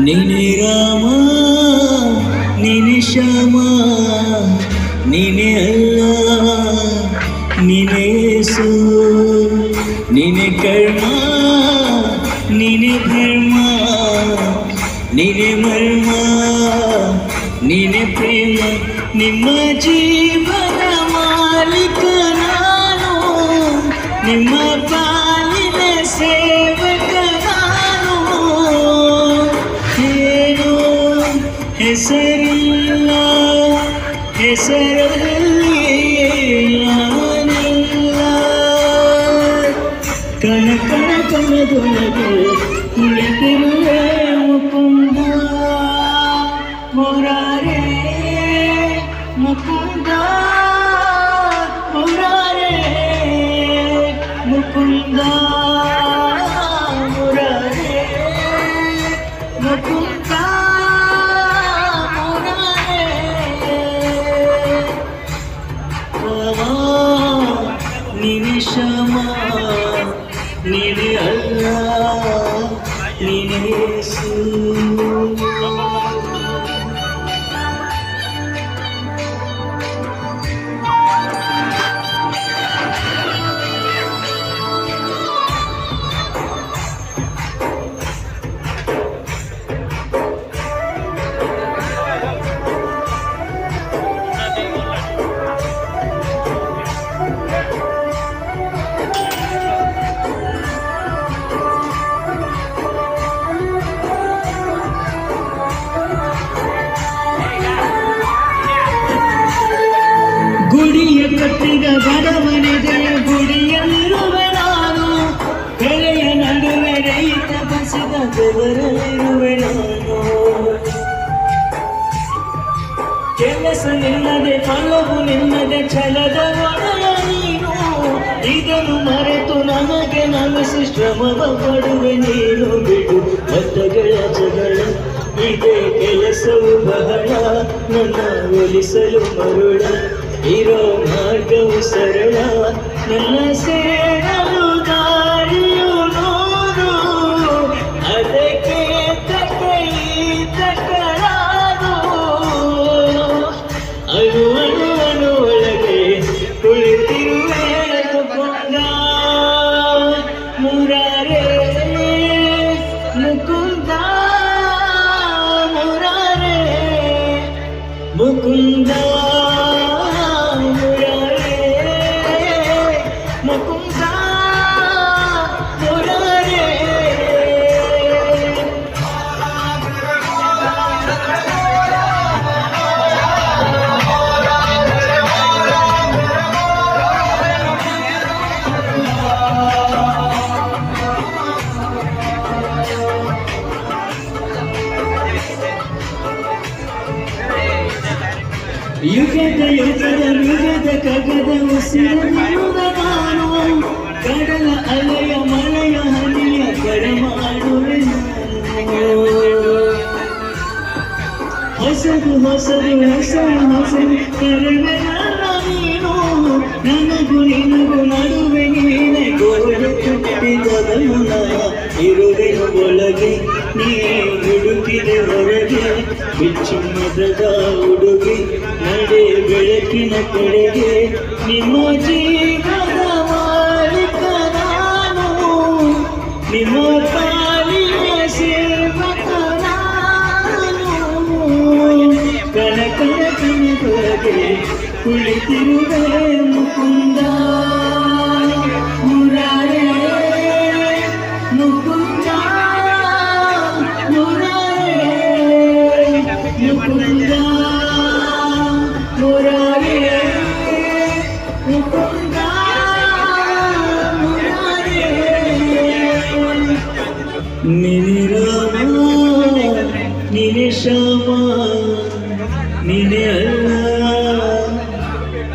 ನೀನೇ ರಾಮ ನೀನೇ ಶ್ಯಾಮ ನೀನೇ ಅಲ್ಲ ನೀನೇ ಯೇಸು ನೀನೇ ಕರ್ಮ ನೀನೇ ಧರ್ಮ ನೀನೇ ಮರ್ಮ ನೀನೇ ಪ್ರೇಮ ನಿಮ್ಮ ಜೀವನ ಮಾಲೀಕ ನಾನು ನಿಮ್ಮ ಪಾಲಿನ ಸೇವಕ ನಾನು ಏನು ಹೆಸರಿಲ್ಲ ಹೆಸರಲ್ಲಿ ನಾನಿಲ್ಲ ಕಣ ಕಣ ಕಣದೊಳಗೆ ಕುಳಿತಿರುವೆ ಮುಕುಂದ ಮುರಾರೇ ಮುಕುಂದ ಮುರಾರೇ ಮುಕುಂದ ಮುರಾರೇ ಮುಕುಂದ ಮುರಾರೇ ನೀನೇ ಶ್ಯಾಮ ನೀನೇ ಅಲ್ಲ ನೀನೇ ಯೇಸು ಗುಡಿಯ ಕಟ್ಟಿದ ಬಡವನಿದೆಯ ಗುಡಿಯಲ್ಲಿರುವೆ ನಾನು ಬೆಳೆಯ ನಡುವೆ ರೈತ ಬಸಿದ ಬೆವರಲ್ಲಿರುವೆ ನಾನು ಕೆಲಸ ನಿಲ್ಲದೆ ಫಲವು ನಿಲ್ಲದೆ ಛಲದ ಒಡೆಯ ನೀನು ಇದನ್ನು ಮರೆತು ನನಗೆ ನಮಿಸಿ ಶ್ರಮವ ಪಡುವೆ ನೀನು ಬಿಡು ಮತಗಳ ಜಗಳ ಇದೇ ಕೆಲಸವು ಬಹಳ ನನ್ನ ಒಲಿಸಲು ಮರುಳ ಇರೋ ಮಾರ್ಗವು ಸರಳ ನನ್ನ ಸೇರಲು ದಾರಿಯು ನೋಡು ಅದಕ್ಕೆ ತಕರಾದು ಅಣು ಒಳಗೆ ಕುಳಿತಿರುವೆ ಮುಕುಂದ ಮುರಾರೇ ಮುಕುಂದ ಮುರಾರೇ ಮುಕುಂದ ಯುಗದ ಯುಗದ ಮೃಗದ ಕಗದ ಉಸಿರನ್ನುವ ನಾನು ಕಡಲ ಅಲೆಯ ಮಳೆಯ ಹನಿಯ ಬರಮಾಡುವೆ ನಾನು ಹೊಸದು ಹೊಸದು ಹೊಸ ಹೊಸದು ಕರವೆ ನನ್ನ ನೀನು ನನಗೂ ನಿನಗೂ ನಡುವೆ ನೀನೆ ಗೋಡೆ ತುಟ್ಟಿದವನು ಇರುವೆನು ಒಳಗೆ ನೀ ಹುಡುಕಿದೆ ಹೊರಗೆ ಬಿಚ್ಚಿಮ್ಮದ ಹುಡುಗಿ ನಡೆ ಬೆಳಕಿನ ಕಡೆಗೆ ನಿಮ್ಮ ಜೀವನ ಮಾಲೀಕ ನಾನು ನಿಮ್ಮ ಪಾಲಿನ ಸೇವಕ ನಾನು ಕಣ ಕಣ ಕಣದೊಳಗೆ ಕುಳಿತಿರುವೆ ಮುಕುಂದ ಮುರಾರೇ ಮುಕುಂದ ಮುರಾರೇ ಮುಕುಂದ ಮುರಾರೇ ಮುಕುಂದ ಮುರಾರೇ ನೀನೇ ರಾಮ ನೀನೇ ಶ್ಯಾಮ ನೀನೇ ಅಲ್ಲ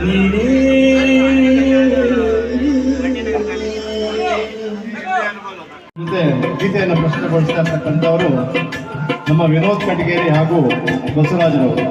ನೀನೇ ಗೀತೆಯನ್ನು ಪ್ರಶ್ನೆಗೊಳಿಸ್ತಾ ಇರ್ತಕ್ಕಂಥವರು ನಮ್ಮ ವಿನೋದ್ ಕಟಗೇರಿ ಹಾಗೂ ಬಸವರಾಜರವರು.